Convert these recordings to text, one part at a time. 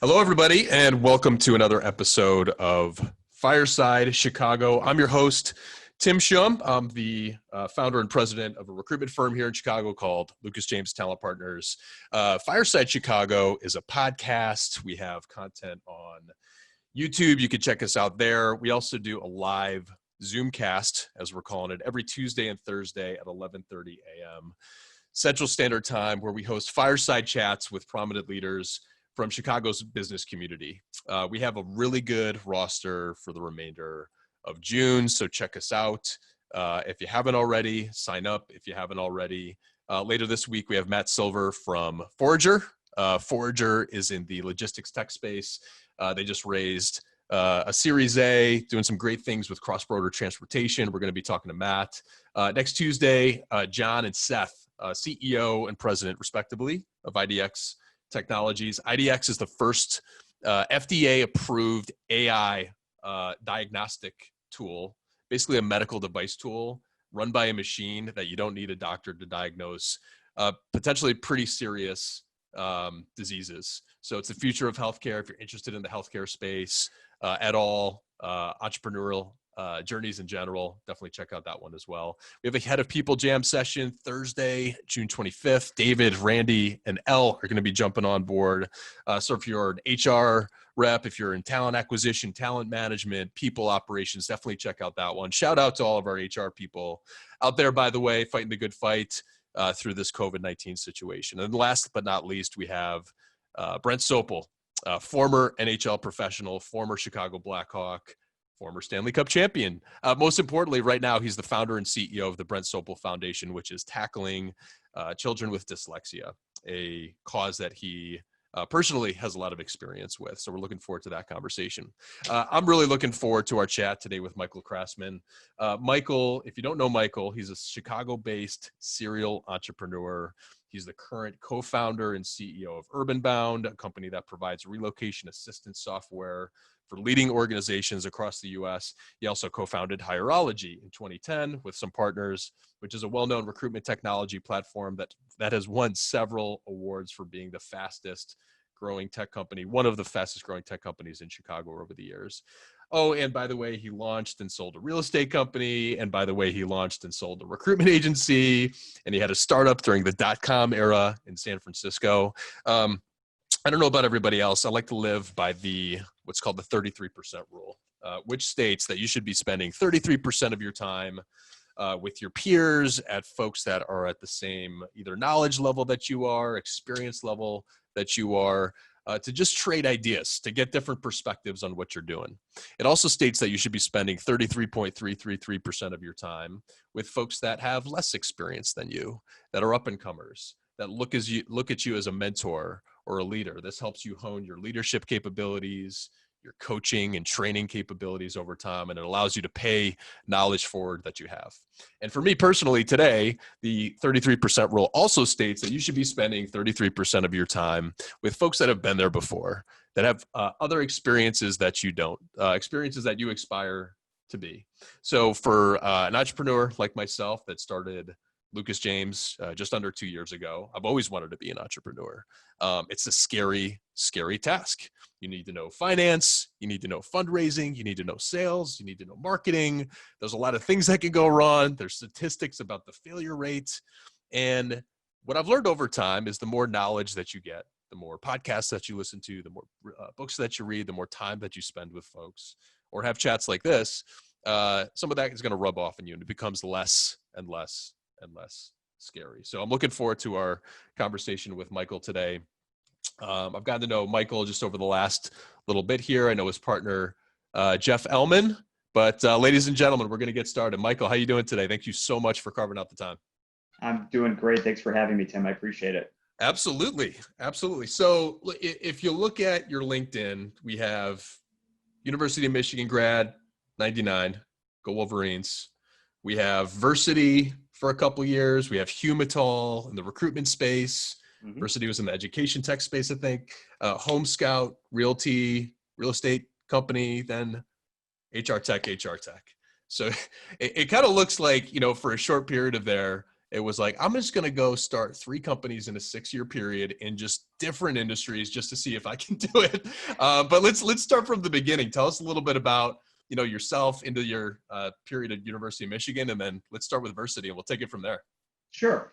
Hello, everybody, and welcome to another episode of Fireside Chicago. I'm your host, Tim Shum. I'm the founder and president of a recruitment firm here in Chicago called Lucas James Talent Partners. Fireside Chicago is a podcast. We have content on YouTube. You can check us out there. We also do a live Zoomcast, as we're calling it, every Tuesday and Thursday at 11:30 a.m. Central Standard Time, where we host fireside chats with prominent leaders from Chicago's business community. We have a really good roster for the remainder of June, so check us out. If you haven't already, sign up if you haven't already. Later this week, we have Matt Silver from Forager. Forager is in the logistics tech space. They just raised a Series A, doing some great things with cross-border transportation. We're going to be talking to Matt. Next Tuesday, John and Seth, CEO and president, respectively, of IDX Technologies. IDX is the first FDA-approved AI diagnostic tool, basically a medical device tool run by a machine that you don't need a doctor to diagnose potentially pretty serious diseases. So it's the future of healthcare. If you're interested in the healthcare space at all, entrepreneurial journeys in general, definitely check out that one as well. We have a Head of People Jam session Thursday, June 25th. David, Randy, and Elle are going to be jumping on board. So if you're an HR rep, if you're in talent acquisition, talent management, people operations, definitely check out that one. Shout out to all of our HR people out there, by the way, fighting the good fight through this COVID-19 situation. And last but not least, we have Brent Sopel, former NHL professional, former Chicago Blackhawk, former Stanley Cup champion. Most importantly, right now, he's the founder and CEO of the Brent Sopel Foundation, which is tackling children with dyslexia, a cause that he personally has a lot of experience with. So we're looking forward to that conversation. I'm really looking forward to our chat today with Michael Krasman. Michael, if you don't know Michael, he's a Chicago-based serial entrepreneur. He's the current co-founder and CEO of UrbanBound, a company that provides relocation assistance software for leading organizations across the U.S. He also co-founded Hireology in 2010 with some partners, which is a well-known recruitment technology platform that has won several awards for being the fastest growing tech company, one of the fastest growing tech companies in Chicago over the years. Oh, and by the way, he launched and sold a real estate company. And by the way, he launched and sold a recruitment agency. And he had a startup during the dot-com era in San Francisco. I don't know about everybody else. I like to live by what's called the 33% rule, which states that you should be spending 33% of your time with your peers, at folks that are at the same either knowledge level that you are, experience level that you are, to just trade ideas, to get different perspectives on what you're doing. It also states that you should be spending 33.333% of your time with folks that have less experience than you, that are up-and-comers, that look at you as a mentor or a leader. This helps you hone your leadership capabilities, your coaching and training capabilities over time, and it allows you to pay knowledge forward that you have. And for me personally today, the 33% rule also states that you should be spending 33% of your time with folks that have been there before, that have other experiences that you don't, experiences that you aspire to be. So for an entrepreneur like myself that started Lucas James just under 2 years ago, I've always wanted to be an entrepreneur. It's a scary, scary task. You need to know finance, you need to know fundraising, you need to know sales, you need to know marketing. There's a lot of things that can go wrong. There's statistics about the failure rate. And what I've learned over time is the more knowledge that you get, the more podcasts that you listen to, the more books that you read, the more time that you spend with folks or have chats like this, some of that is going to rub off on you, and it becomes less and less and less scary. So I'm looking forward to our conversation with Michael today. I've gotten to know Michael just over the last little bit here. I know his partner, Jeff Ellman, but ladies and gentlemen, we're going to get started. Michael, how are you doing today? Thank you so much for carving out the time. I'm doing great. Thanks for having me, Tim. I appreciate it. Absolutely. Absolutely. So if you look at your LinkedIn, we have University of Michigan grad, 99, go Wolverines. We have Versity for a couple of years. We have Humitol in the recruitment space. Mm-hmm. Versity was in the education tech space, I think. Home Scout, Realty, real estate company, then HR tech. So it kind of looks like, for a short period of there, it was like, I'm just going to go start 3 companies in a 6-year period in just different industries just to see if I can do it. But let's start from the beginning. Tell us a little bit about, yourself into your period at University of Michigan, and then let's start with Versity and we'll take it from there. Sure.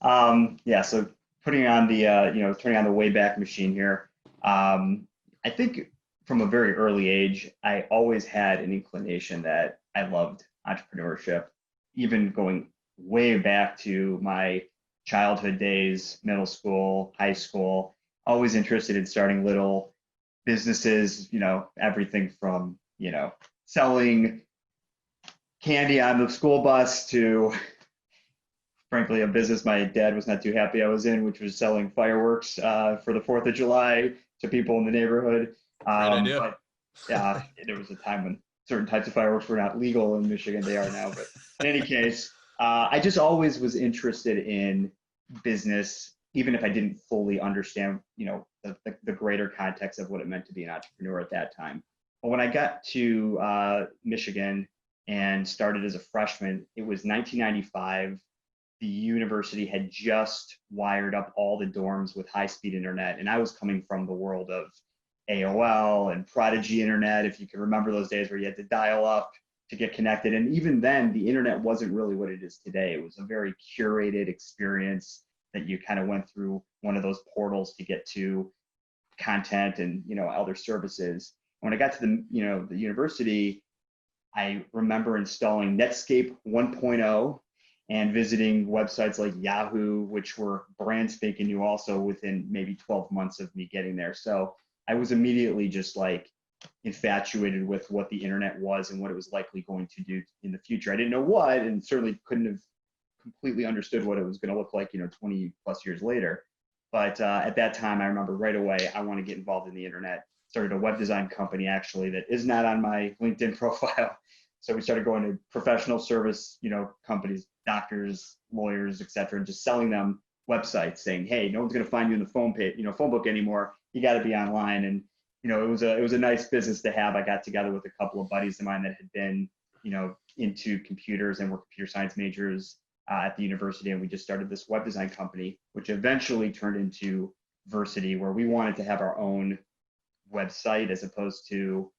Yeah, so putting on the, turning on the Wayback Machine here. I think from a very early age, I always had an inclination that I loved entrepreneurship, even going way back to my childhood days, middle school, high school, always interested in starting little businesses, everything from, selling candy on the school bus to, frankly, a business my dad was not too happy I was in, which was selling fireworks for the 4th of July to people in the neighborhood. Great idea. But yeah, there was a time when certain types of fireworks were not legal in Michigan. They are now. But in any case, I just always was interested in business, even if I didn't fully understand, the greater context of what it meant to be an entrepreneur at that time. But when I got to Michigan and started as a freshman, it was 1995. The university had just wired up all the dorms with high-speed internet, and I was coming from the world of AOL and Prodigy internet, if you can remember those days where you had to dial up to get connected. And even then, the internet wasn't really what it is today. It was a very curated experience that you kind of went through one of those portals to get to content and, other services. When I got to the university, I remember installing Netscape 1.0 and visiting websites like Yahoo, which were brand spanking new also within maybe 12 months of me getting there. So I was immediately just like infatuated with what the internet was and what it was likely going to do in the future. I didn't know what, and certainly couldn't have completely understood what it was going to look like, 20 plus years later. But at that time, I remember right away, I want to get involved in the internet. Started a web design company actually that is not on my LinkedIn profile. So we started going to professional service, companies, doctors, lawyers, et cetera, and just selling them websites saying, hey, no one's going to find you in the phone book anymore. You got to be online. And, it was a nice business to have. I got together with a couple of buddies of mine that had been, into computers and were computer science majors at the university. And we just started this web design company, which eventually turned into Versity, where we wanted to have our own website as opposed to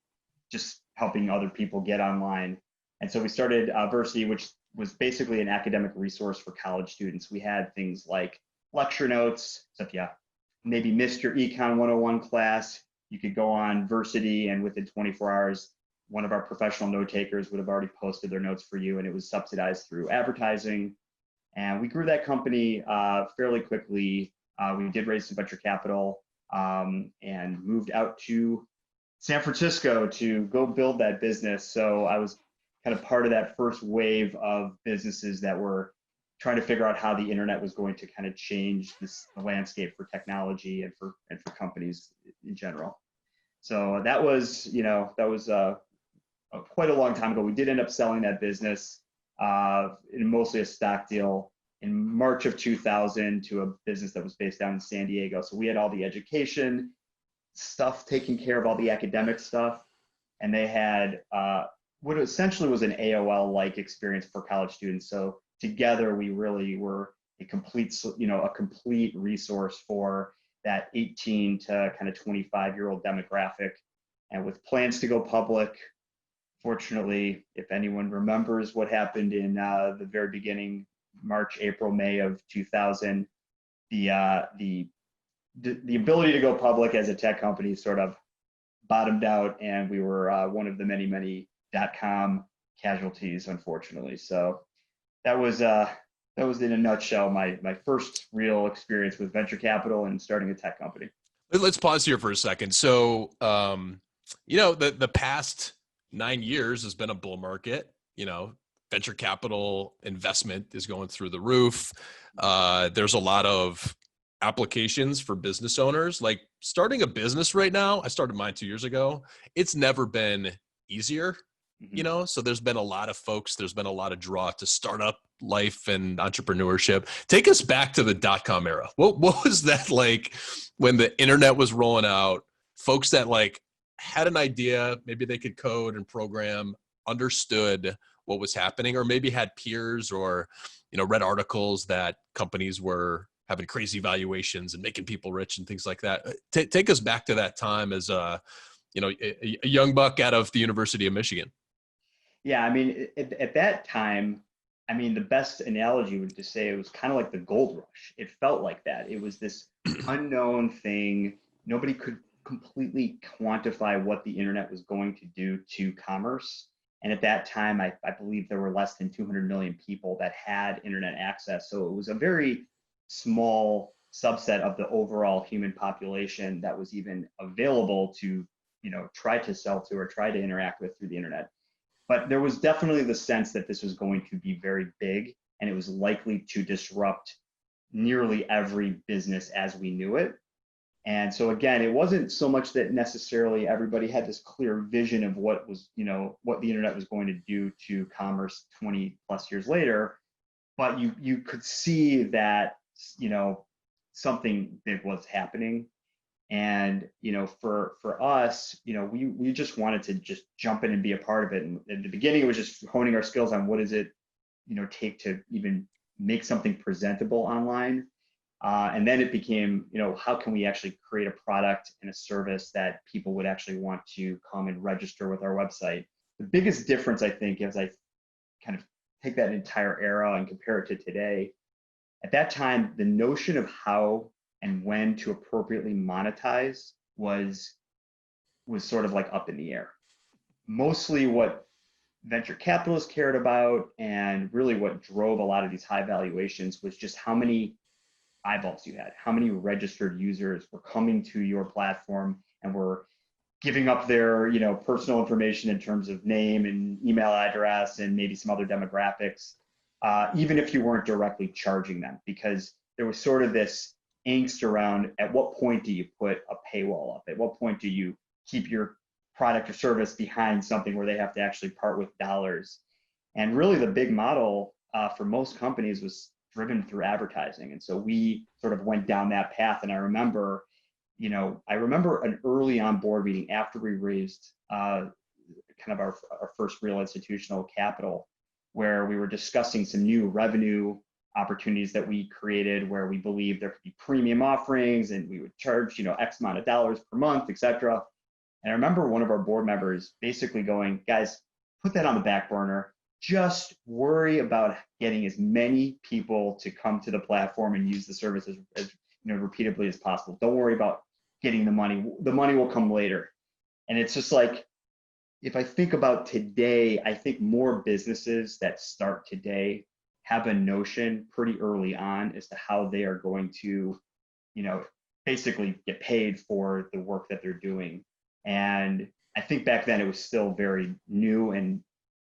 just helping other people get online. And so we started Versity, which was basically an academic resource for college students. We had things like lecture notes, so if you maybe missed your Econ 101 class, you could go on Versity, and within 24 hours, one of our professional note takers would have already posted their notes for you, and it was subsidized through advertising. And we grew that company fairly quickly. We did raise some venture capital and moved out to San Francisco to go build that business. So I was kind of part of that first wave of businesses that were trying to figure out how the internet was going to kind of change the landscape for technology and for companies in general. So that was quite a long time ago. We did end up selling that business in mostly a stock deal in March of 2000 to a business that was based down in San Diego. So we had all the education stuff taking care of all the academic stuff, and they had what essentially was an AOL-like experience for college students. So together, we really were a complete resource for that 18 to kind of 25-year-old demographic. And with plans to go public, fortunately, if anyone remembers what happened in the very beginning, March, April, May of 2000, the ability to go public as a tech company sort of bottomed out, and we were one of the many .com casualties, unfortunately. So that was in a nutshell my first real experience with venture capital and starting a tech company. Let's pause here for a second. So, the past 9 years has been a bull market. Venture capital investment is going through the roof. There's a lot of applications for business owners. Like starting a business right now, I started mine 2 years ago. It's never been easier. So there's been a lot of folks, there's been a lot of draw to startup life and entrepreneurship. Take us back to the .com era. What was that like when the internet was rolling out? Folks that like had an idea, maybe they could code and program, understood what was happening, or maybe had peers or read articles that companies were having crazy valuations and making people rich and things like that. Take us back to that time as a young buck out of the University of Michigan. Yeah, I mean, at that time, I mean, the best analogy would to say it was kind of like the gold rush. It felt like that. It was this unknown thing. Nobody could completely quantify what the internet was going to do to commerce. And at that time, I believe there were less than 200 million people that had internet access. So it was a very small subset of the overall human population that was even available to, try to sell to or try to interact with through the internet. But there was definitely the sense that this was going to be very big and it was likely to disrupt nearly every business as we knew it. And so again, it wasn't so much that necessarily everybody had this clear vision of what was, what the internet was going to do to commerce 20 plus years later, but you could see that, something big was happening. And for us, we just wanted to just jump in and be a part of it. And at the beginning, it was just honing our skills on what does it, take to even make something presentable online. And then it became, how can we actually create a product and a service that people would actually want to come and register with our website? The biggest difference, I think, as I kind of take that entire era and compare it to today, at that time, the notion of how and when to appropriately monetize was sort of like up in the air. Mostly what venture capitalists cared about and really what drove a lot of these high valuations was just how many eyeballs you had, how many registered users were coming to your platform and were giving up their personal information in terms of name and email address and maybe some other demographics, even if you weren't directly charging them, because there was sort of this angst around at what point do you put a paywall up? At what point do you keep your product or service behind something where they have to actually part with dollars? And really the big model for most companies was driven through advertising. And so we sort of went down that path. And I remember an early on board meeting after we raised kind of our first real institutional capital, where we were discussing some new revenue opportunities that we created where we believed there could be premium offerings and we would charge, X amount of dollars per month, et cetera. And I remember one of our board members basically going, guys, put that on the back burner. Just worry about getting as many people to come to the platform and use the service as repeatedly as possible. Don't worry about getting the money. The money will come later. And it's just like, if I think about today, I think more businesses that start today have a notion pretty early on as to how they are going to, basically get paid for the work that they're doing. And I think back then it was still very new and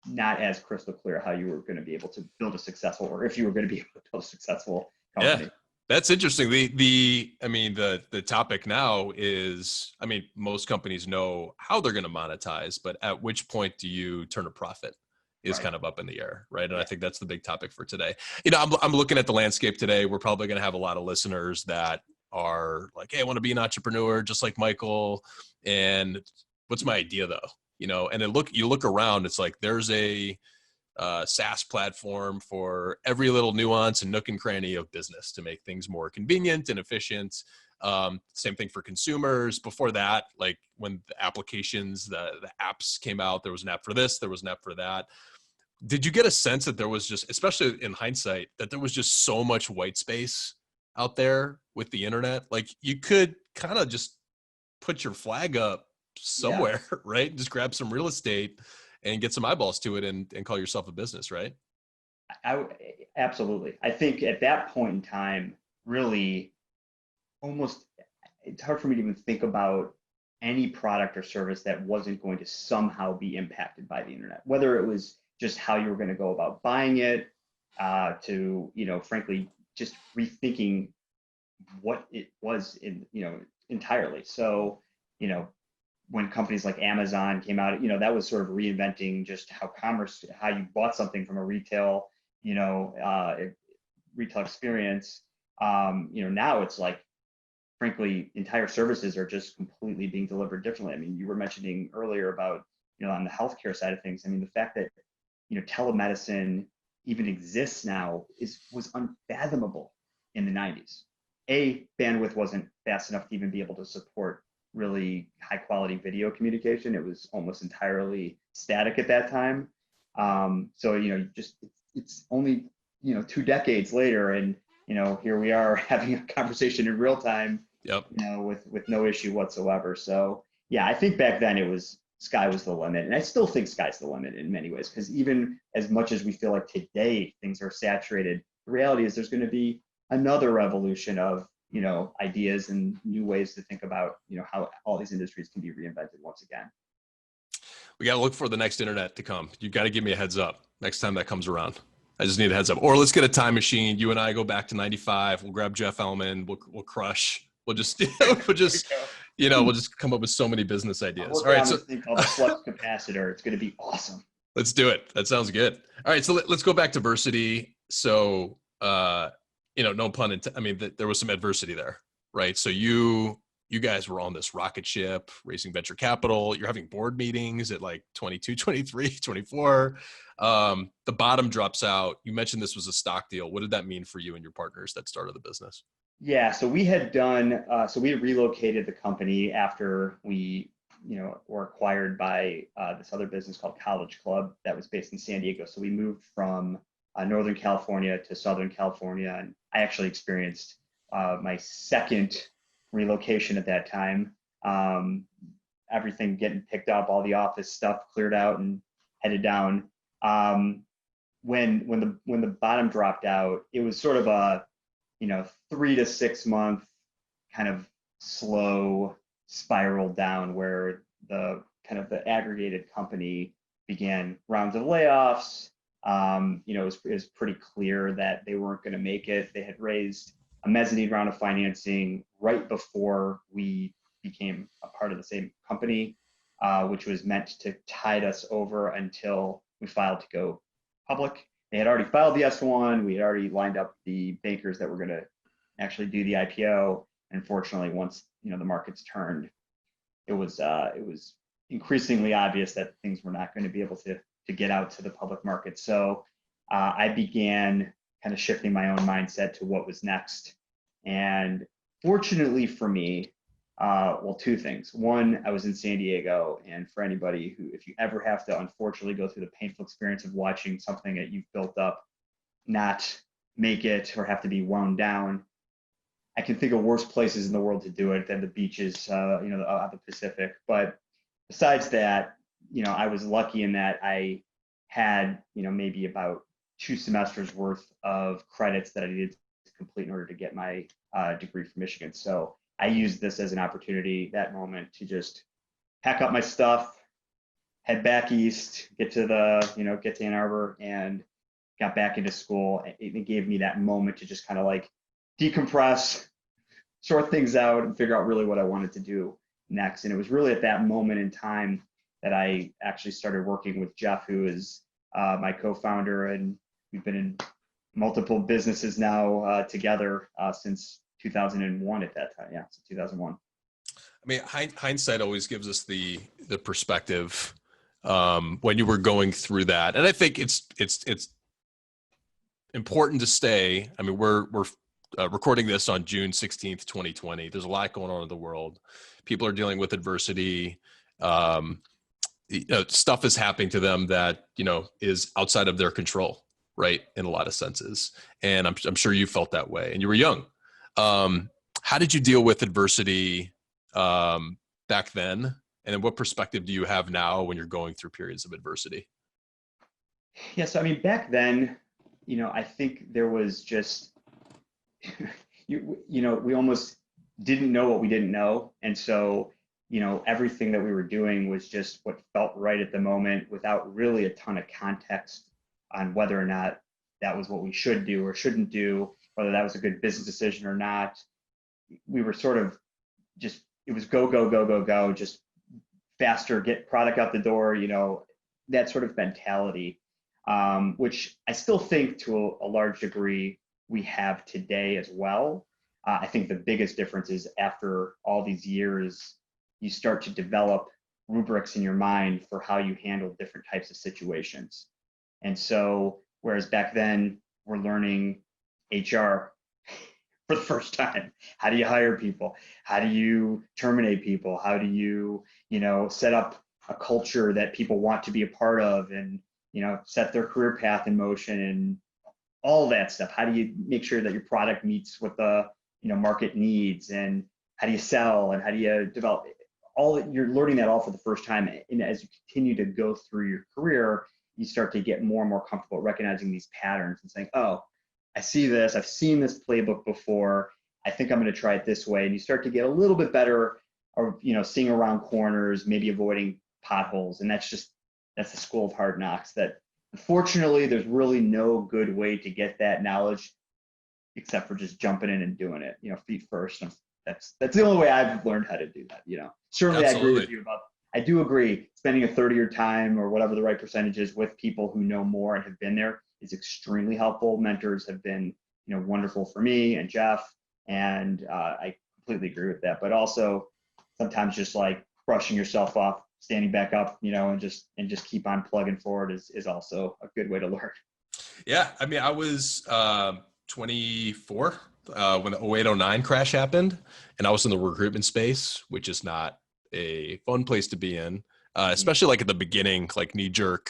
not as crystal clear how you were going to be able to build a successful, or if you were going to be able to build a successful company. Yeah, that's interesting. The topic now is, most companies know how they're going to monetize, but at which point do you turn a profit? Is Right. kind of up in the air, right? And Yeah. I think that's the big topic for today. I'm looking at the landscape today. We're probably going to have a lot of listeners that are like, hey, I want to be an entrepreneur just like Michael. And what's my idea though? And then you look around, it's like there's a SaaS platform for every little nuance and nook and cranny of business to make things more convenient and efficient. Same thing for consumers. Before that, like when the applications, the apps came out, there was an app for this, there was an app for that. Did you get a sense that there was just, especially in hindsight, that there was just so much white space out there with the internet? Like you could kind of just put your flag up somewhere, Yeah. right? Just grab some real estate and get some eyeballs to it and call yourself a business, right? Absolutely. I think at that point in time, really almost, it's hard for me to even think about any product or service that wasn't going to somehow be impacted by the internet, whether it was just how you were going to go about buying it, to, frankly, just rethinking what it was entirely. So, when companies like Amazon came out, that was sort of reinventing just how you bought something from a retail experience. Now it's like, frankly, entire services are just completely being delivered differently. I mean, you were mentioning earlier about, on the healthcare side of things. I mean, the fact that, telemedicine even exists now was unfathomable in the 90s. Bandwidth wasn't fast enough to even be able to support really high quality video communication. It was almost entirely static at that time. So, it's only, 2 decades later, and, here we are having a conversation in real time, Yep. with no issue whatsoever. So yeah, I think back then it was sky was the limit. And I still think sky's the limit in many ways, because even as much as we feel like today things are saturated, the reality is there's going to be another revolution of, ideas and new ways to think about, how all these industries can be reinvented once again. We got to look for the next internet to come. You got to give me a heads up next time that comes around. I just need a heads up. Or let's get a time machine. You and I go back to 95. We'll grab Jeff Ellman. We'll crush. We'll just come up with so many business ideas. All right. So this thing called the flux capacitor. It's going to be awesome. Let's do it. That sounds good. All right. So let's go back to adversity. So, no pun intended. I mean, there was some adversity there, right? So you guys were on this rocket ship, raising venture capital. You're having board meetings at like 22, 23, 24. The bottom drops out. You mentioned this was a stock deal. What did that mean for you and your partners that started the business? Yeah, so we had done, we had relocated the company after we, were acquired by this other business called College Club that was based in San Diego. So we moved from Northern California to Southern California, and I actually experienced my second relocation at that time. Everything getting picked up, all the office stuff cleared out and headed down. When the bottom dropped out, it was sort of a 3 to 6 month kind of slow spiral down, where the aggregated company began rounds of layoffs. It was pretty clear that they weren't going to make it. They had raised a mezzanine round of financing right before we became a part of the same company, which was meant to tide us over until we filed to go public. They had already filed the S1. We had already lined up the bankers that were going to actually do the IPO. Unfortunately, once the markets turned, it was increasingly obvious that things were not going to be able to get out to the public market. So I began kind of shifting my own mindset to what was next. And fortunately for me, two things. One, I was in San Diego, and for anybody who, if you ever have to unfortunately go through the painful experience of watching something that you've built up not make it or have to be wound down, I can think of worse places in the world to do it than the beaches, of the Pacific. But besides that, I was lucky in that I had, maybe about 2 semesters worth of credits that I needed to complete in order to get my degree from Michigan. So I used this as an opportunity, that moment, to just pack up my stuff, head back east, get to Ann Arbor, and got back into school. It gave me that moment to just kind of like decompress, sort things out, and figure out really what I wanted to do next. And it was really at that moment in time that I actually started working with Jeff, who is my co-founder, and we've been in multiple businesses now together since 2001 at that time. Yeah, so 2001. I mean, hindsight always gives us the perspective when you were going through that, and I think it's important to stay. I mean, we're recording this on June 16th, 2020. There's a lot going on in the world. People are dealing with adversity. Stuff is happening to them that is outside of their control, right? In a lot of senses, and I'm sure you felt that way, and you were young. How did you deal with adversity back then? And then what perspective do you have now when you're going through periods of adversity? Yeah, so I mean, back then, I think there was just, we almost didn't know what we didn't know. And so, everything that we were doing was just what felt right at the moment, without really a ton of context on whether or not that was what we should do or shouldn't do, whether that was a good business decision or not. We were sort of just, it was go, go, go, go, go, just faster, get product out the door, that sort of mentality, which I still think to a large degree we have today as well. I think the biggest difference is after all these years, you start to develop rubrics in your mind for how you handle different types of situations. And so Whereas back then we're learning HR for the first time. How do you hire people? How do you terminate people? How do you, set up a culture that people want to be a part of, and, set their career path in motion and all that stuff? How do you make sure that your product meets what the, market needs, and how do you sell, and how do you develop all? You're learning that all for the first time. And as you continue to go through your career, you start to get more and more comfortable recognizing these patterns and saying, oh, I see this, I've seen this playbook before, I think I'm going to try it this way. And you start to get a little bit better of, seeing around corners, maybe avoiding potholes. And that's the school of hard knocks, that unfortunately there's really no good way to get that knowledge except for just jumping in and doing it, feet first. And that's the only way I've learned how to do that. Certainly Absolutely. I agree with you I do agree spending a third of your time, or whatever the right percentage is, with people who know more and have been there is extremely helpful. Mentors have been, wonderful for me and Jeff, and I completely agree with that. But also sometimes just like brushing yourself off, standing back up, and just keep on plugging forward is also a good way to learn. Yeah, I mean, I was 24 when the 08-09 crash happened, and I was in the recruitment space, which is not a fun place to be in, especially like at the beginning, like knee jerk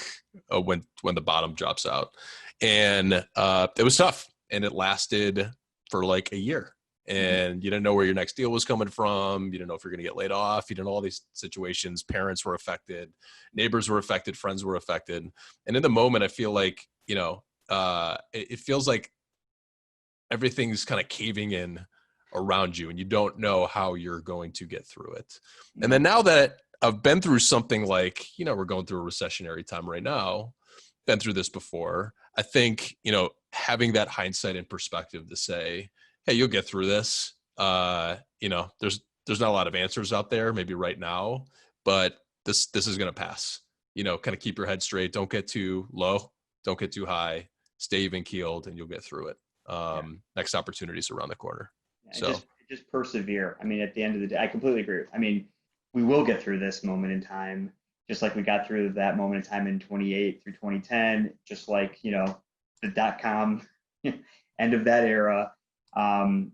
when the bottom drops out. And it was tough, and it lasted for like a year. And you didn't know where your next deal was coming from. You didn't know if you're going to get laid off. You didn't know all these situations. Parents were affected, neighbors were affected, friends were affected. And in the moment, I feel like, it feels like everything's kind of caving in around you, and you don't know how you're going to get through it. And then now that I've been through something like, we're going through a recessionary time right now, been through this before, I think, having that hindsight and perspective to say, hey, you'll get through this. There's not a lot of answers out there maybe right now, but this is going to pass. Kind of keep your head straight. Don't get too low. Don't get too high. Stay even keeled, and you'll get through it. Next opportunity's around the corner. So just persevere. I mean, at the end of the day, I completely agree. I mean, we will get through this moment in time, just like we got through that moment in time in 28 through 2010, just like, the dot-com end of that era. And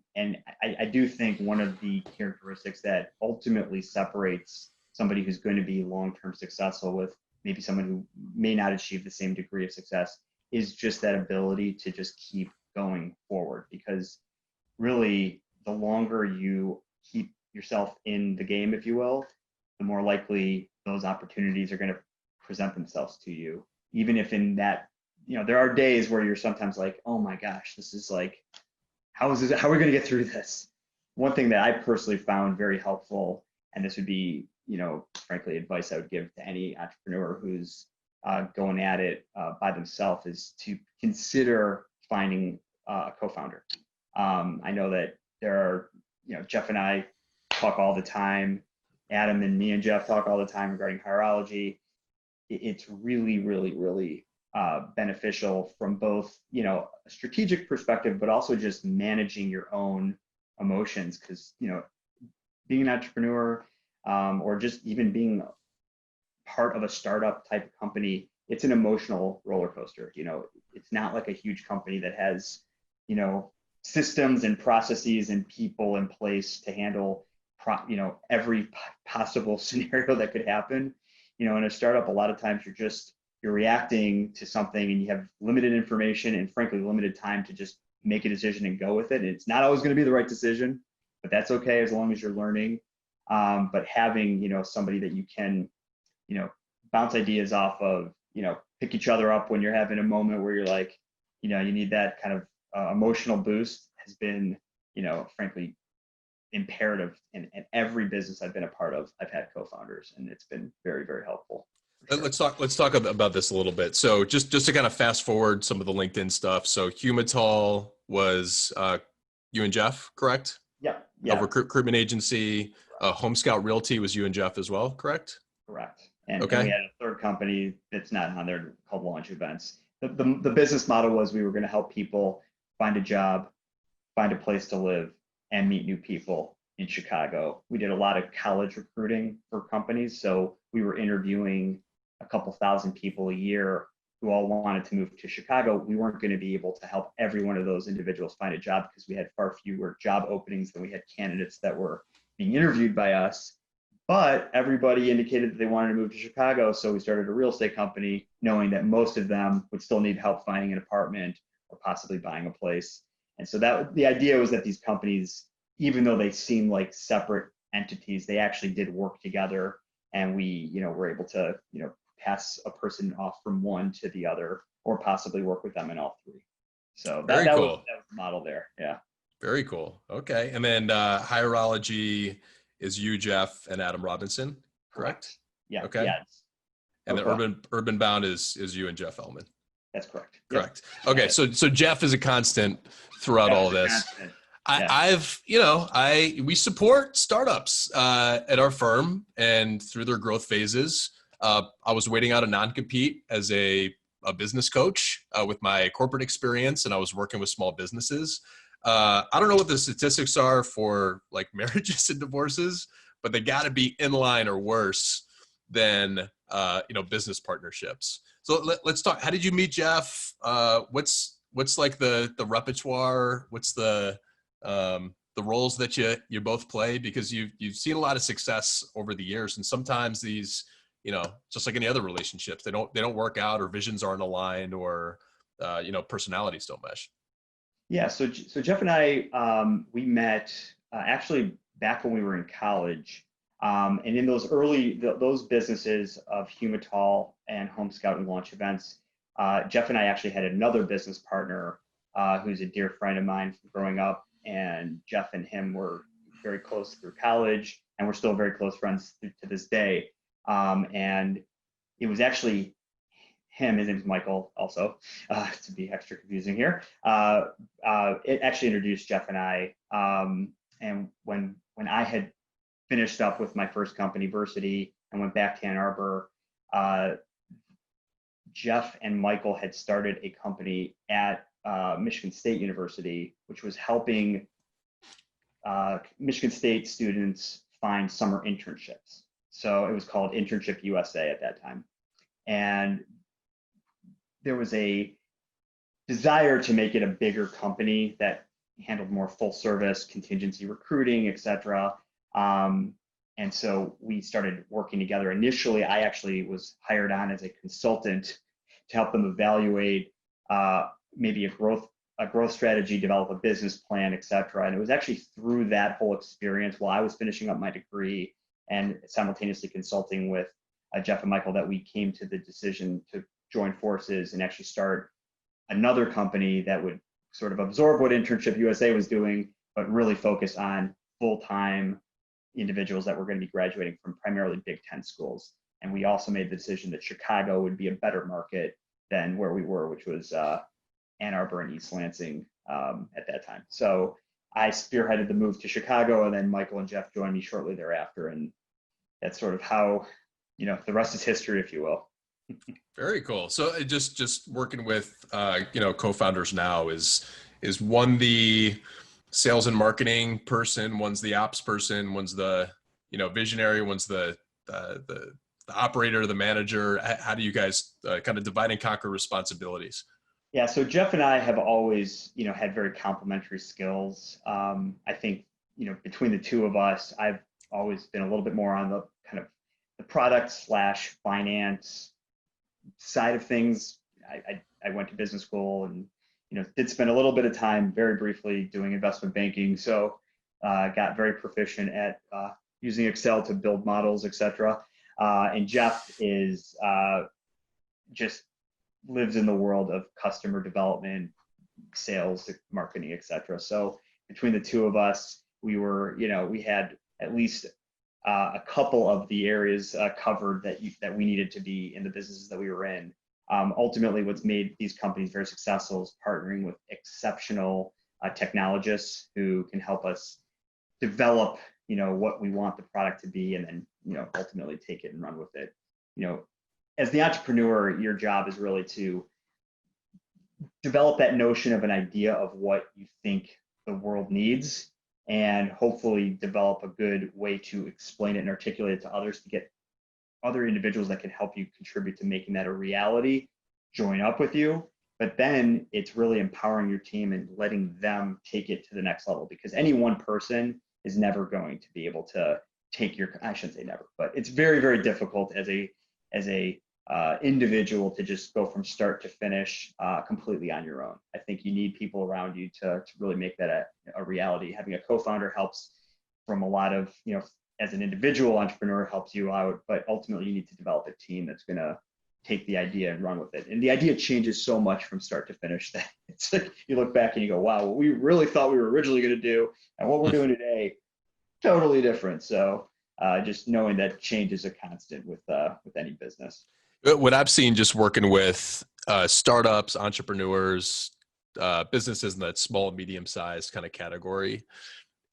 I do think one of the characteristics that ultimately separates somebody who's going to be long-term successful with maybe someone who may not achieve the same degree of success is just that ability to just keep going forward. Because really, the longer you keep yourself in the game, if you will, the more likely those opportunities are going to present themselves to you. Even if in that, there are days where you're sometimes like, oh my gosh, this is like, how are we going to get through this? One thing that I personally found very helpful, and this would be, frankly, advice I would give to any entrepreneur who's going at it by themselves, is to consider finding a co-founder. I know that there are, Jeff and I talk all the time. Adam and me and Jeff talk all the time regarding chirology. It's really, really, really beneficial from both, a strategic perspective, but also just managing your own emotions. Because, being an entrepreneur, or just even being part of a startup type of company, it's an emotional roller coaster. It's not like a huge company that has, systems and processes and people in place to handle, every possible scenario that could happen. In a startup, a lot of times you're reacting to something, and you have limited information and frankly limited time to just make a decision and go with it. And it's not always going to be the right decision, but that's okay as long as you're learning. But having, somebody that you can, bounce ideas off of, pick each other up when you're having a moment where you're like, you need that kind of emotional boost, has been, frankly, imperative in every business I've been a part of. I've had co-founders, and it's been very, very helpful. Sure. Let's talk about this a little bit. So just to kind of fast forward some of the LinkedIn stuff. So Humatal was you and Jeff, correct? Yeah. A recruitment agency. Home Scout Realty was you and Jeff as well, correct? Correct. And okay. And we had a third company that's not on there called Launch Events. The business model was we were going to help people find a job, find a place to live, and meet new people in Chicago. We did a lot of college recruiting for companies. So we were interviewing a couple thousand people a year who all wanted to move to Chicago, we weren't going to be able to help every one of those individuals find a job because we had far fewer job openings than we had candidates that were being interviewed by us. But everybody indicated that they wanted to move to Chicago. So we started a real estate company knowing that most of them would still need help finding an apartment or possibly buying a place. And so the idea was that these companies, even though they seemed like separate entities, they actually did work together. And we, were able to, pass a person off from one to the other, or possibly work with them in all three. So that was the model there. Yeah. Very cool. Okay. And then Hierology is you, Jeff, and Adam Robinson, correct? Yeah. Okay. Yeah. And the UrbanBound is you and Jeff Ellman. That's correct. Correct. Yep. Okay. So Jeff is a constant throughout all of this. We support startups at our firm and through their growth phases. I was waiting out a non-compete as a business coach with my corporate experience, and I was working with small businesses. I don't know what the statistics are for like marriages and divorces, but they got to be in line or worse than business partnerships. So let's talk. How did you meet Jeff? What's like the repertoire? What's the roles that you both play? Because you've seen a lot of success over the years, and sometimes these, just like any other relationships, they don't work out, or visions aren't aligned, or personalities don't mesh. Yeah. So Jeff and I, we met actually back when we were in college. And in those those businesses of Humitol and Home Scout and launch events, Jeff and I actually had another business partner who's a dear friend of mine from growing up. And Jeff and him were very close through college, and we're still very close friends to this day. And it was actually him, his name's Michael also, to be extra confusing here. It actually introduced Jeff and I. And when I had finished up with my first company, Versity, and went back to Ann Arbor, Jeff and Michael had started a company at Michigan State University, which was helping Michigan State students find summer internships. So it was called Internship USA at that time. And there was a desire to make it a bigger company that handled more full service contingency recruiting, et cetera. And so we started working together. Initially, I actually was hired on as a consultant to help them evaluate maybe a growth strategy, develop a business plan, et cetera. And it was actually through that whole experience while I was finishing up my degree and simultaneously consulting with Jeff and Michael that we came to the decision to join forces and actually start another company that would sort of absorb what Internship USA was doing, but really focus on full-time individuals that were going to be graduating from primarily Big Ten schools. And we also made the decision that Chicago would be a better market than where we were, which was Ann Arbor and East Lansing at that time. So I spearheaded the move to Chicago, and then Michael and Jeff joined me shortly thereafter. And that's sort of how, the rest is history, if you will. Very cool. So just working with, co-founders now is one the sales and marketing person, one's the ops person, one's the, visionary, one's the operator, the manager. How do you guys kind of divide and conquer responsibilities? Yeah, so Jeff and I have always, had very complementary skills. I think, between the two of us, I've always been a little bit more on the kind of the product / finance side of things. I went to business school and, did spend a little bit of time very briefly doing investment banking. So got very proficient at using Excel to build models, et cetera. And Jeff is just lives in the world of customer development, sales, marketing, et cetera. So between the two of us, we were, we had at least a couple of the areas covered that we needed to be in the businesses that we were in. Ultimately, what's made these companies very successful is partnering with exceptional technologists who can help us develop, what we want the product to be, and then, ultimately take it and run with it. As the entrepreneur, your job is really to develop that notion of an idea of what you think the world needs, and hopefully develop a good way to explain it and articulate it to others to get other individuals that can help you contribute to making that a reality join up with you. But then it's really empowering your team and letting them take it to the next level, because any one person is never going to be able to take your, I shouldn't say never, but it's very, very difficult as a individual to just go from start to finish completely on your own. I think you need people around you to really make that a reality. Having a co-founder helps from a lot of, as an individual entrepreneur helps you out, but ultimately you need to develop a team that's going to take the idea and run with it. And the idea changes so much from start to finish that it's like you look back and you go, wow, what we really thought we were originally going to do and what we're doing today, totally different. So just knowing that change is a constant with any business. What I've seen just working with startups, entrepreneurs, businesses in that small, medium-sized kind of category,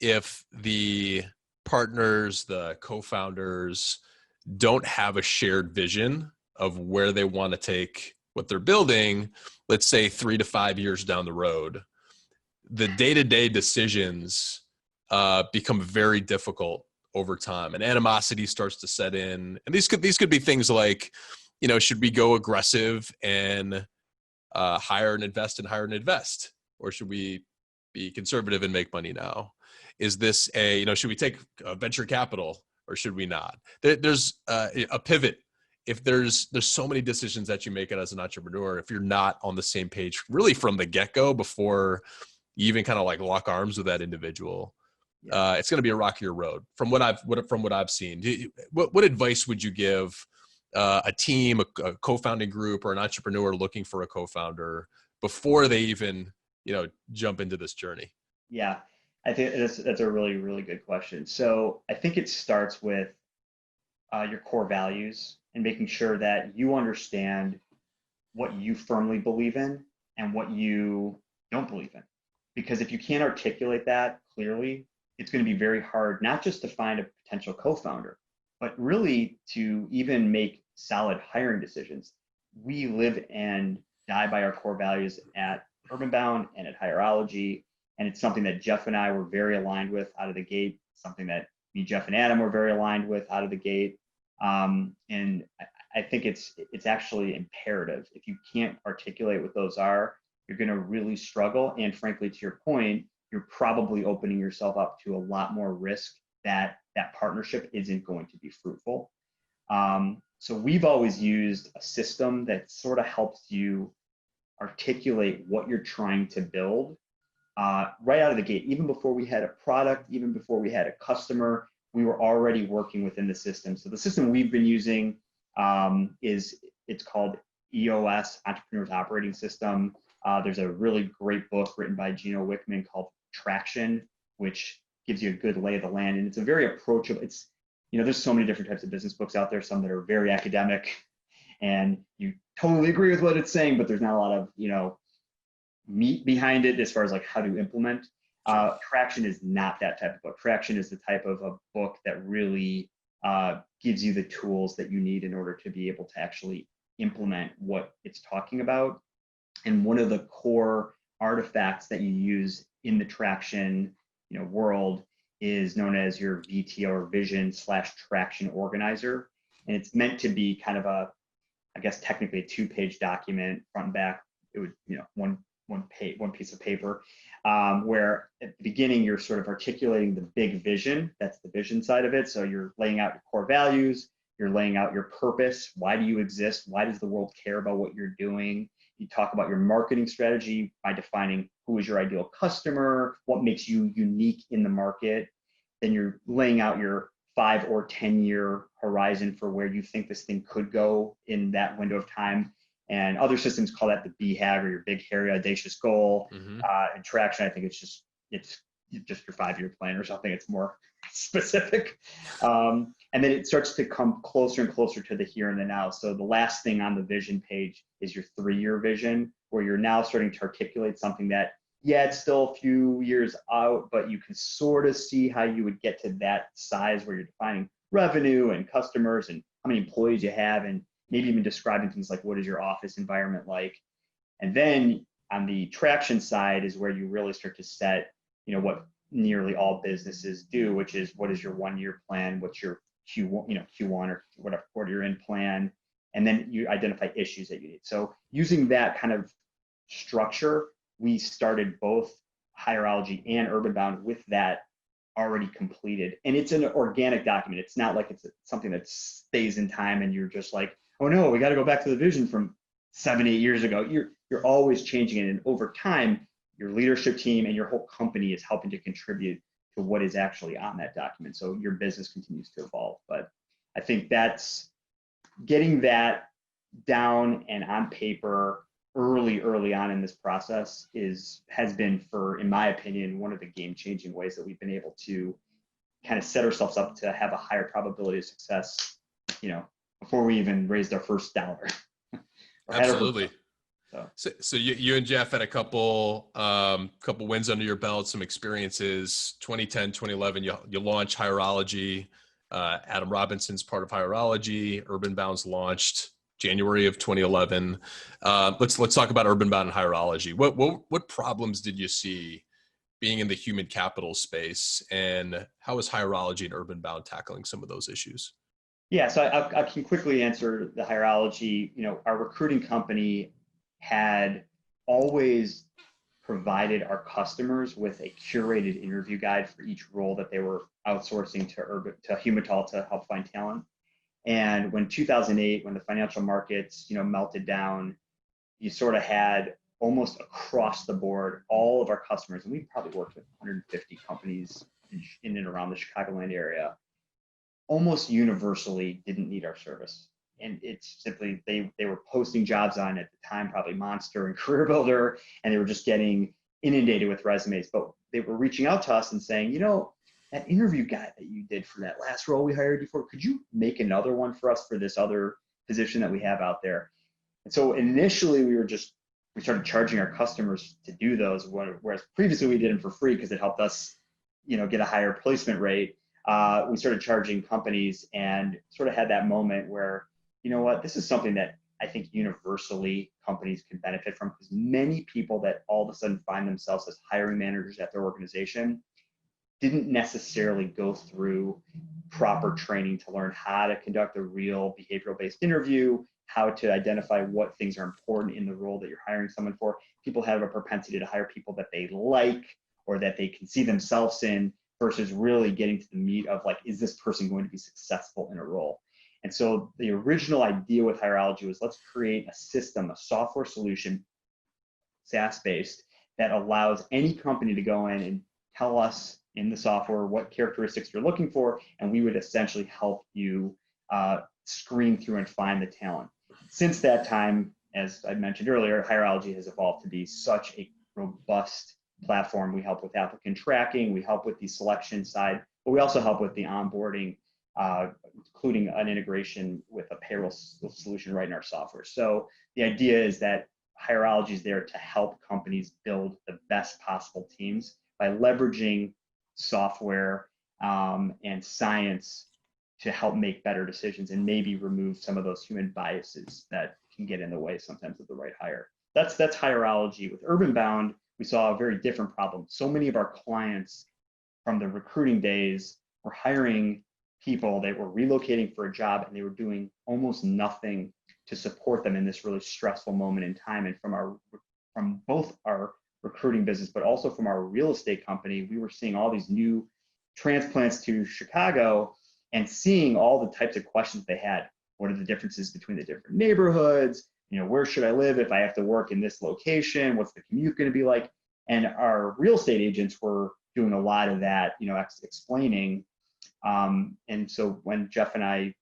if the partners, the co-founders don't have a shared vision of where they want to take what they're building, let's say 3 to 5 years down the road, the day-to-day decisions become very difficult over time, and animosity starts to set in. And these could be things like, should we go aggressive and hire and invest, or should we be conservative and make money now? Is this should we take venture capital or should we not? There's a pivot. If there's so many decisions that you make as an entrepreneur, if you're not on the same page really from the get-go before you even kind of like lock arms with that individual, it's going to be a rockier road from what I've seen. What advice would you give a team, a co-founding group, or an entrepreneur looking for a co-founder before they even jump into this journey? Yeah, I think that's a really, really good question. So I think it starts with your core values and making sure that you understand what you firmly believe in and what you don't believe in. Because if you can't articulate that clearly, it's going to be very hard, not just to find a potential co-founder, but really to even make solid hiring decisions. We live and die by our core values at UrbanBound and at Hireology. And it's something that Jeff and I were very aligned with out of the gate, something that me, Jeff, and Adam were very aligned with out of the gate. And I think it's actually imperative. If you can't articulate what those are, you're going to really struggle. And frankly, to your point, you're probably opening yourself up to a lot more risk that partnership isn't going to be fruitful. So we've always used a system that sort of helps you articulate what you're trying to build right out of the gate. Even before we had a product, even before we had a customer, we were already working within the system. So the system we've been using it's called EOS, Entrepreneur's Operating System. There's a really great book written by Gino Wickman called Traction, which gives you a good lay of the land. And it's a very approachable, there's so many different types of business books out there, some that are very academic and you totally agree with what it's saying, but there's not a lot of, meat behind it as far as like how to implement. Traction is not that type of book. Traction is the type of a book that really gives you the tools that you need in order to be able to actually implement what it's talking about. And one of the core artifacts that you use in the Traction world is known as your VTO, or Vision/Traction Organizer. And it's meant to be kind of I guess technically a 2-page document, front and back. It would, one piece of paper, where at the beginning you're sort of articulating the big vision. That's the vision side of it. So you're laying out your core values, you're laying out your purpose. Why do you exist? Why does the world care about what you're doing? You talk about your marketing strategy by defining who is your ideal customer, what makes you unique in the market. Then you're laying out your 5 or 10-year horizon for where you think this thing could go in that window of time. And other systems call that the BHAG, or your big, hairy, audacious goal. Mm-hmm. And Traction, I think it's just your 5-year plan or something. It's more specific. And then it starts to come closer and closer to the here and the now. So the last thing on the vision page is your 3-year vision, where you're now starting to articulate something that, it's still a few years out, but you can sort of see how you would get to that size where you're defining revenue and customers and how many employees you have, and maybe even describing things like what is your office environment like. And then on the Traction side is where you really start to set, what nearly all businesses do, which is what is your 1-year plan, what's your Q1 or whatever quarter you're in plan, and then you identify issues that you need. So using that kind of structure, we started both Hierology and UrbanBound with that already completed. And it's an organic document. It's not like it's something that stays in time and you're just like, oh no, we got to go back to the vision from 7, 8 years ago. You're always changing it. And over time, your leadership team and your whole company is helping to contribute to what is actually on that document. So your business continues to evolve. But I think that's getting that down and on paper early on in this process has been, for, in my opinion, one of the game-changing ways that we've been able to kind of set ourselves up to have a higher probability of success, before we even raised our first dollar. Absolutely. So you and Jeff had a couple wins under your belt, some experiences. 2010, 2011, you launched Hierology. Adam Robinson's part of Hierology. UrbanBound's launched January of 2011. Let's talk about UrbanBound and Hierology. What problems did you see being in the human capital space, and how is Hierology and UrbanBound tackling some of those issues? Yeah, so I can quickly answer the Hierology. Our recruiting company had always provided our customers with a curated interview guide for each role that they were outsourcing to Humatal to help find talent. And when 2008, when the financial markets, melted down, you sort of had almost across the board, all of our customers, and we probably worked with 150 companies in and around the Chicagoland area, almost universally didn't need our service. And it's simply, they were posting jobs on, at the time, probably Monster and Career Builder, and they were just getting inundated with resumes. But they were reaching out to us and saying, that interview guide that you did for that last role we hired you for, could you make another one for us for this other position that we have out there? And so initially we started charging our customers to do those, whereas previously we did them for free because it helped us, get a higher placement rate. We started charging companies and sort of had that moment where, this is something that I think universally companies can benefit from, because many people that all of a sudden find themselves as hiring managers at their organization didn't necessarily go through proper training to learn how to conduct a real behavioral-based interview, how to identify what things are important in the role that you're hiring someone for. People have a propensity to hire people that they like or that they can see themselves in, versus really getting to the meat of, like, is this person going to be successful in a role? And so the original idea with Hierology was, let's create a system, a software solution, SaaS-based, that allows any company to go in and tell us in the software what characteristics you're looking for, and we would essentially help you screen through and find the talent. Since that time, as I mentioned earlier, Hierology has evolved to be such a robust platform. We help with applicant tracking, we help with the selection side, but we also help with the onboarding, including an integration with a payroll solution right in our software. So the idea is that Hierology is there to help companies build the best possible teams by leveraging software and science to help make better decisions and maybe remove some of those human biases that can get in the way sometimes of the right hire. That's Hierology. With UrbanBound, we saw a very different problem. So many of our clients from the recruiting days were hiring people that were relocating for a job, and they were doing almost nothing to support them in this really stressful moment in time. And from both our recruiting business, but also from our real estate company, we were seeing all these new transplants to Chicago and seeing all the types of questions they had. What are the differences between the different neighborhoods? Where should I live if I have to work in this location? What's the commute going to be like? And our real estate agents were doing a lot of that, explaining. And so when Jeff and I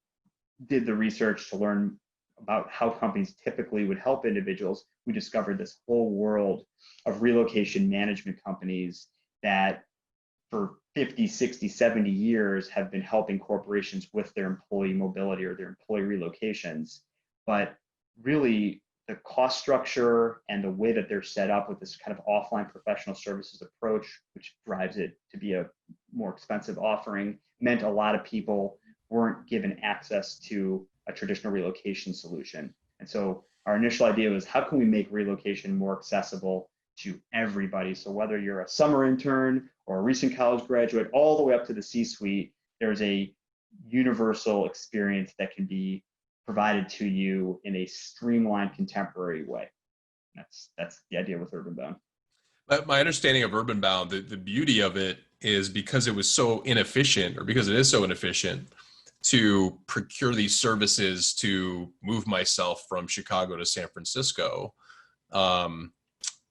did the research to learn about how companies typically would help individuals, we discovered this whole world of relocation management companies that for 50, 60, 70 years have been helping corporations with their employee mobility or their employee relocations. But really, the cost structure and the way that they're set up with this kind of offline professional services approach, which drives it to be a more expensive offering, meant a lot of people weren't given access to a traditional relocation solution. And so our initial idea was, how can we make relocation more accessible to everybody? So whether you're a summer intern or a recent college graduate, all the way up to the C-suite, there's a universal experience that can be provided to you in a streamlined, contemporary way. That's the idea with UrbanBound. My understanding of UrbanBound, the beauty of it is because it was so inefficient, or because it is so inefficient to procure these services to move myself from Chicago to San Francisco, um,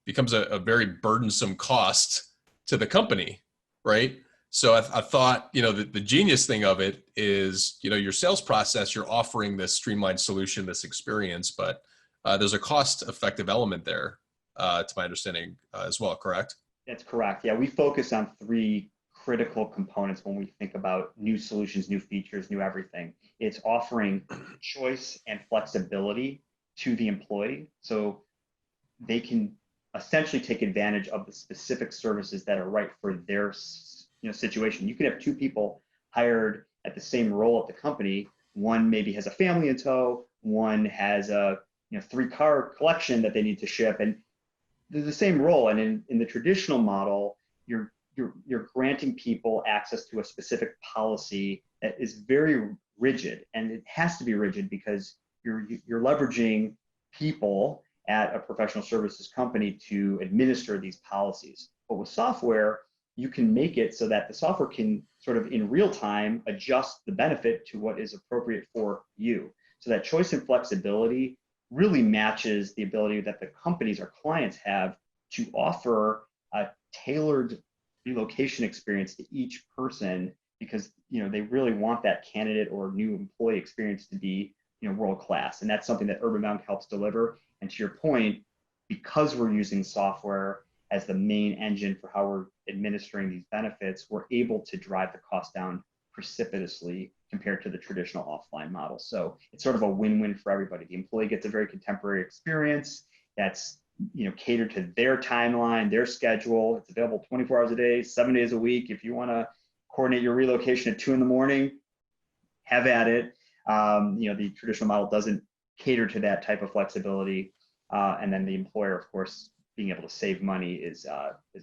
becomes a very burdensome cost to the company, right? So I thought, the genius thing of it is, your sales process, you're offering this streamlined solution, this experience, but there's a cost-effective element there, to my understanding, as well, correct? That's correct. Yeah, we focus on three critical components when we think about new solutions, new features, new everything. It's offering choice and flexibility to the employee so they can essentially take advantage of the specific services that are right for their situation. You could have two people hired at the same role at the company. One maybe has a family in tow, one has a 3-car collection that they need to ship, and they're the same role. And in the traditional model, you're granting people access to a specific policy that is very rigid, and it has to be rigid because you're leveraging people at a professional services company to administer these policies. But with software, you can make it so that the software can sort of in real time adjust the benefit to what is appropriate for you. So that choice and flexibility really matches the ability that the companies, our clients, have to offer a tailored relocation experience to each person, because they really want that candidate or new employee experience to be world class. And that's something that UrbanBound helps deliver. And to your point, because we're using software as the main engine for how we're administering these benefits, we're able to drive the cost down precipitously compared to the traditional offline model. So it's sort of a win-win for everybody. The employee gets a very contemporary experience that's catered to their timeline, their schedule. It's available 24 hours a day, 7 days a week. If you want to coordinate your relocation at 2 a.m, have at it. The traditional model doesn't cater to that type of flexibility. And then the employer, of course, being able to save money is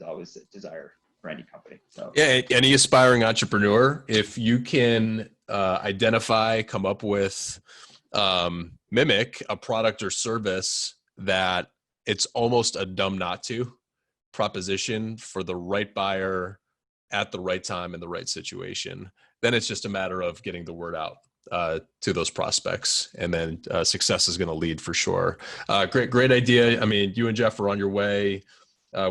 always a desire for any company. So yeah, any aspiring entrepreneur, if you can identify, come up with, mimic a product or service that it's almost a dumb not to proposition for the right buyer at the right time in the right situation, then it's just a matter of getting the word out to those prospects, and then success is going to lead for sure. Great idea. I mean, you and Jeff are on your way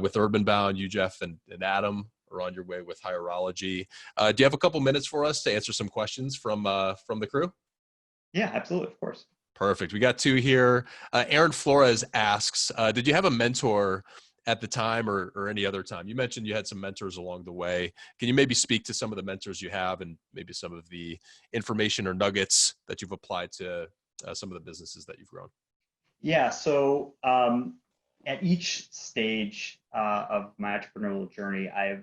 with UrbanBound. You, Jeff, and Adam are on your way with Hirology. Do you have a couple minutes for us to answer some questions from the crew? Yeah, absolutely, of course. Perfect. We got two here. Aaron Flores asks, did you have a mentor at the time or any other time? You mentioned you had some mentors along the way. Can you maybe speak to some of the mentors you have and maybe some of the information or nuggets that you've applied to some of the businesses that you've grown? Yeah, so at each stage of my entrepreneurial journey, I've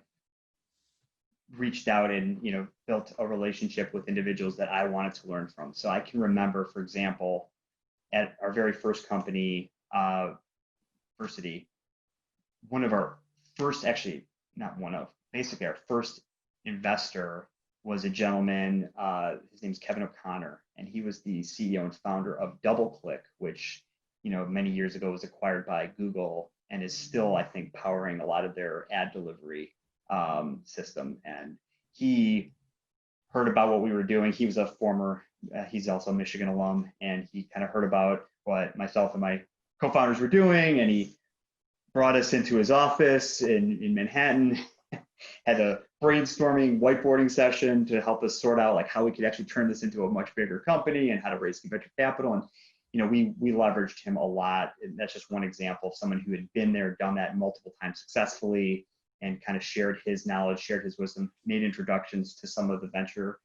reached out and built a relationship with individuals that I wanted to learn from. So I can remember, for example, at our very first company, Diversity, one of our first, actually not one of, basically our first investor was a gentleman. His name's Kevin O'Connor, and he was the CEO and founder of DoubleClick, which many years ago was acquired by Google and is still, I think, powering a lot of their ad delivery system. And he heard about what we were doing. He was a former, he's also a Michigan alum, and he kind of heard about what myself and my co-founders were doing, and he brought us into his office in Manhattan, had a brainstorming whiteboarding session to help us sort out like how we could actually turn this into a much bigger company and how to raise venture capital. And we leveraged him a lot. And that's just one example of someone who had been there, done that multiple times successfully, and kind of shared his knowledge, shared his wisdom, made introductions to some of the venture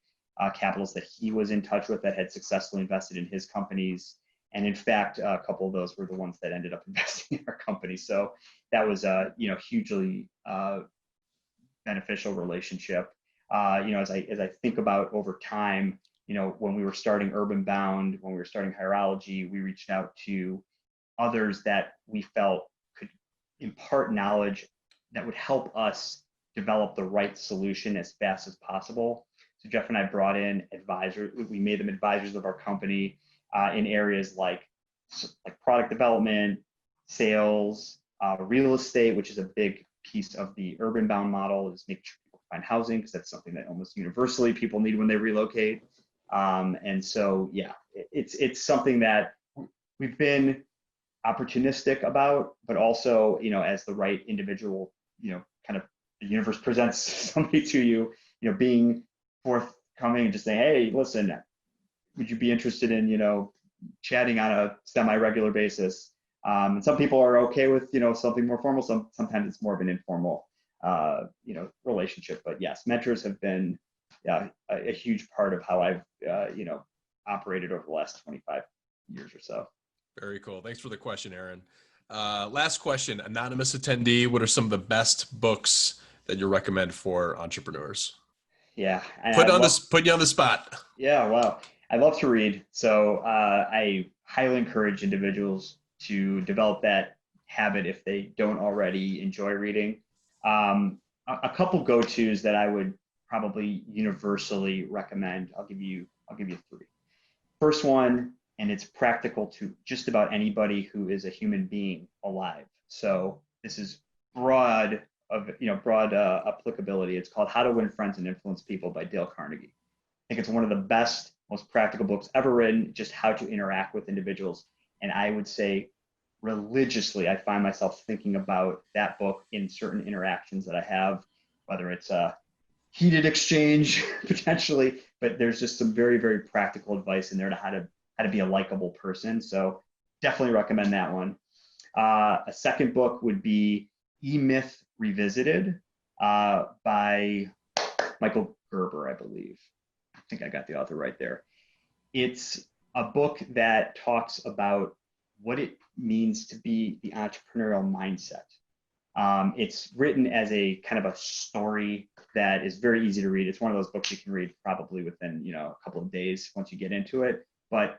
capitals that he was in touch with that had successfully invested in his companies. And in fact, a couple of those were the ones that ended up investing in our company. So that was a hugely beneficial relationship. As I think about over time, when we were starting UrbanBound, when we were starting Hirology, we reached out to others that we felt could impart knowledge that would help us develop the right solution as fast as possible. So Jeff and I brought in advisors. We made them advisors of our company. in areas like product development, sales, real estate, which is a big piece of the UrbanBound model, is make sure people find housing, because that's something that almost universally people need when they relocate. And so, yeah, it's something that we've been opportunistic about, but also, as the right individual, kind of the universe presents somebody to you, being forthcoming and just saying, hey, listen, would you be interested in, chatting on a semi-regular basis? And some people are okay with, something more formal. Sometimes it's more of an informal, relationship. But yes, mentors have been a huge part of how I've, operated over the last 25 years or so. Very cool. Thanks for the question, Aaron. Last question, anonymous attendee. What are some of the best books that you recommend for entrepreneurs? Yeah. Put you on the spot. Yeah. Wow. I love to read. So I highly encourage individuals to develop that habit if they don't already enjoy reading. A couple go-tos that I would probably universally recommend. I'll give you 3. First one, and it's practical to just about anybody who is a human being alive. So this is broad applicability. It's called How to Win Friends and Influence People by Dale Carnegie. I think it's one of the best, most practical books ever written, just how to interact with individuals. And I would say religiously, I find myself thinking about that book in certain interactions that I have, whether it's a heated exchange potentially, but there's just some very, very practical advice in there to how to be a likable person. So definitely recommend that one. A second book would be E-Myth Revisited by Michael Gerber, I believe. I think I got the author right there. It's a book that talks about what it means to be the entrepreneurial mindset. It's written as a kind of a story that is very easy to read. It's one of those books you can read probably within, a couple of days once you get into it. But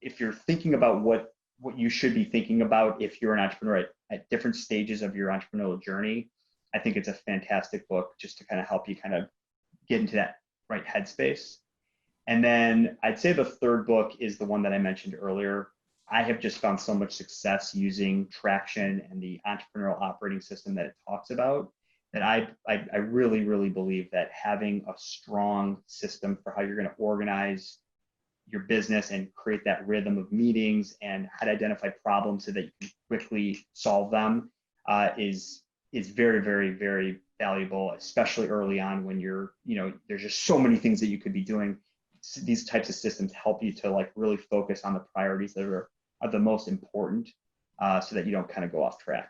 if you're thinking about what you should be thinking about if you're an entrepreneur at different stages of your entrepreneurial journey, I think it's a fantastic book just to kind of help you kind of get into that right headspace. And then I'd say the third book is the one that I mentioned earlier. I have just found so much success using Traction and the entrepreneurial operating system that it talks about, that I really, really believe that having a strong system for how you're going to organize your business and create that rhythm of meetings and how to identify problems so that you can quickly solve them is very, very, very valuable, especially early on when there's just so many things that you could be doing. These types of systems help you to really focus on the priorities that are the most important, so that you don't kind of go off track.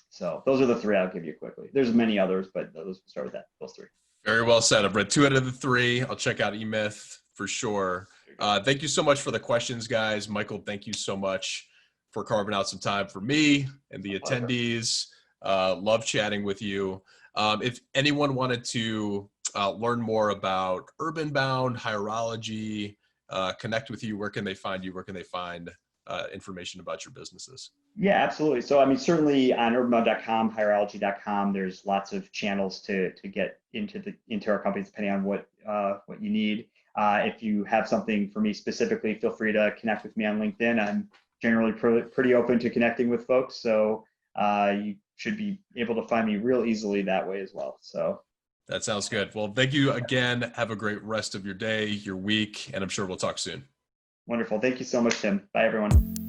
So those are the 3 I'll give you quickly. There's many others, but those start with those 3. Very well said. I've read 2 out of the 3. I'll check out E-Myth for sure. Thank you so much for the questions, guys. Michael, thank you so much for carving out some time for me and the attendees. Love chatting with you. If anyone wanted to learn more about UrbanBound, Hierology, connect with you, where can they find you? Where can they find information about your businesses? Yeah, absolutely. So, I mean, certainly on urbanbound.com, hierology.com, there's lots of channels to get into our companies depending on what you need. If you have something for me specifically, feel free to connect with me on LinkedIn. I'm generally pretty open to connecting with folks, so you should be able to find me real easily that way as well. So that sounds good. Well, thank you again. Have a great rest of your day, your week, and I'm sure we'll talk soon. Wonderful. Thank you so much, Tim. Bye, everyone.